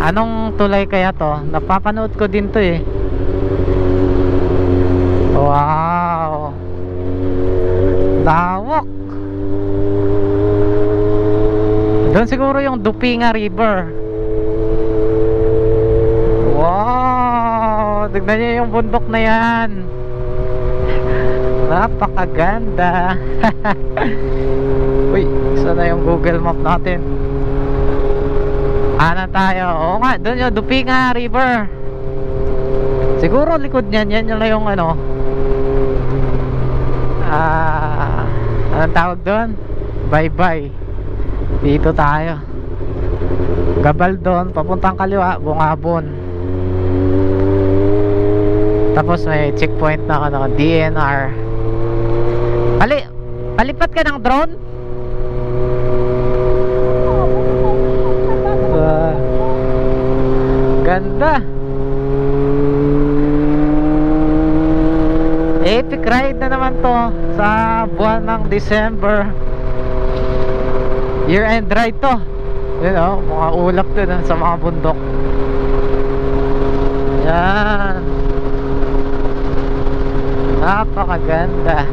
Anong tulay kaya to? Napapanood ko din to eh. Wow, lawak. Doon siguro yung Dupinga River. Wow, tignan niyo yung bundok na yan. Napakaganda. Uy, saan na yung Google Map natin? Ano tayo? Oo nga, doon yung Dupinga River. Siguro likod niyan, yan yung ano. Anong tawag doon? Bye-bye. Dito tayo. Gabaldon, papuntang kaliwa, Bungabon. Tapos may checkpoint na ano, DNR. Palipat ka ng drone? Ganda. Epic ride na naman to sa buwan ng December. Year end ride to. Yun o, mga ulap to sa mga bundok. Yan. Napakaganda.